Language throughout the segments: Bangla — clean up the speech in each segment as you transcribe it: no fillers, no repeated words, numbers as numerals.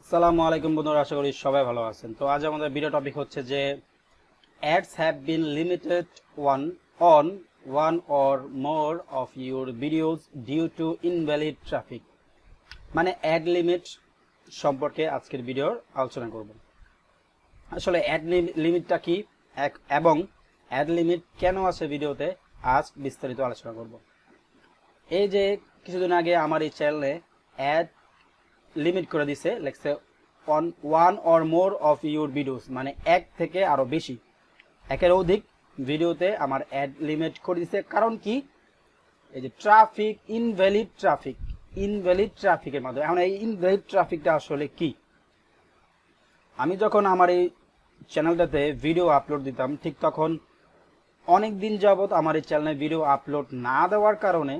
আসসালামু আলাইকুম বন্ধুরা, আশা করি সবাই ভালো আছেন। তো আজ আমাদের ভিডিও টপিক হচ্ছে যে ads have been limited on one or more of your videos due to invalid traffic। মানে অ্যাড লিমিট সম্পর্কে আজকের ভিডিওর আলোচনা করব। আসলে অ্যাড লিমিটটা কি এবং অ্যাড লিমিট কেন আছে ভিডিওতে আজ বিস্তারিত আলোচনা করব। এই যে কিছুদিন আগে আমার এই চ্যানেলে অ্যাড লিমিট করে দিছে, লেখছে on one or more of your videos, মানে এক থেকে আরো বেশি, একের অধিক ভিডিওতে আমার অ্যাড লিমিট করে দিছে। কারণ কি? এই যে ট্রাফিক, ইনভ্যালিড ট্রাফিকের মাধ্যমে। এখন এই ইনভ্যালিড ট্রাফিকটা আসলে কি? আমি যখন আমার এই চ্যানেলটাতে ভিডিও আপলোড দিতাম, ঠিক তখন অনেক দিন যাবত আমার এই চ্যানেলে ভিডিও আপলোড না দেওয়ার কারণে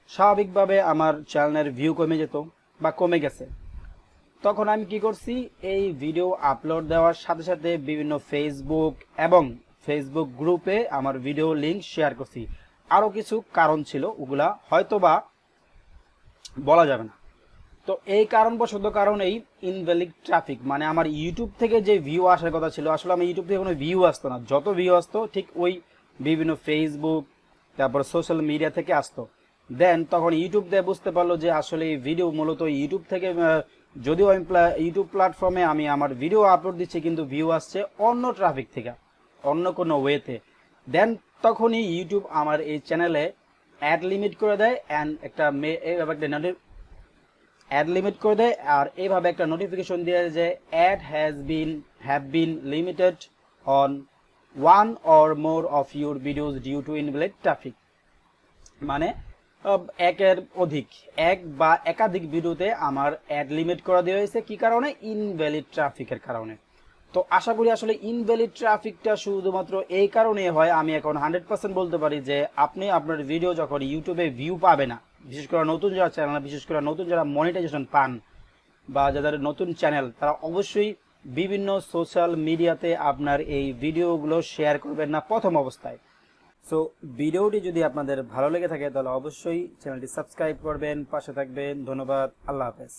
স্বাভাবিকভাবে আমার চ্যানেলের ভিউ কমে যেত বা কমে গেছে। তখন আমি কি করছি, এই ভিডিও আপলোড দেওয়ার সাথে সাথে বিভিন্ন ফেসবুক গ্রুপে আমার ভিডিও লিংক শেয়ার করছি। আরও কিছু কারণ ছিল, ওগুলা হয়তোবা বলা যাবে না। তো এই কারণেই ইনভ্যালিড ট্রাফিক, মানে আমার ইউটিউব থেকে যে ভিউ আসার কথা ছিল, আসলে আমার ইউটিউব থেকে কোনো ভিউ আসতো না। যত ভিউ আসতো ঠিক ওই বিভিন্ন ফেসবুক, তারপর সোশ্যাল মিডিয়া থেকে আসতো। দেন তখন ইউটিউব দিয়ে বুঝতে পারলো যে আসলে এই ভিডিও মূলত ইউটিউব থেকে, যদিও আমি ইউটিউব প্ল্যাটফর্মে আমি আমার ভিডিও আপলোড দিচ্ছি, কিন্তু ভিউ আসছে অন্য ট্রাফিক থেকে, অন্য কোনো ওয়েতে। দেন তখনই ইউটিউব আমার এই চ্যানেলে অ্যাড লিমিট করে দেয় অ্যাড লিমিট করে দেয়, আর এইভাবে একটা নোটিফিকেশন দিয়ে যে ad have been limited on one or more of your videos due to invalid traffic. মানে একের অধিক, এক বা একাধিক ভিডিওতে আমার অ্যাড লিমিট করে দেওয়া হয়েছে। কি কারণে? ইনভ্যালিড ট্রাফিকের কারণে। তো আশা করি আসলে ইনভ্যালিড ট্রাফিকটা শুধুমাত্র এই কারণে হয়, আমি এখন 100% বলতে পারি যে আপনি আপনার ভিডিও যখন ইউটিউবে ভিউ পাবে না, বিশেষ করে নতুন যারা চ্যানেল, বিশেষ করে নতুন যারা মনিটাইজেশন পান বা যাদের নতুন চ্যানেল, তারা অবশ্যই বিভিন্ন সোশ্যাল মিডিয়াতে আপনার এই ভিডিওগুলো শেয়ার করবেন না প্রথম অবস্থায়। সো ভিডিওটি যদি আপনাদের ভালো লেগে থাকে তাহলে অবশ্যই চ্যানেলটি সাবস্ক্রাইব করবেন, পাশে থাকবেন। ধন্যবাদ, আল্লাহ হাফেজ।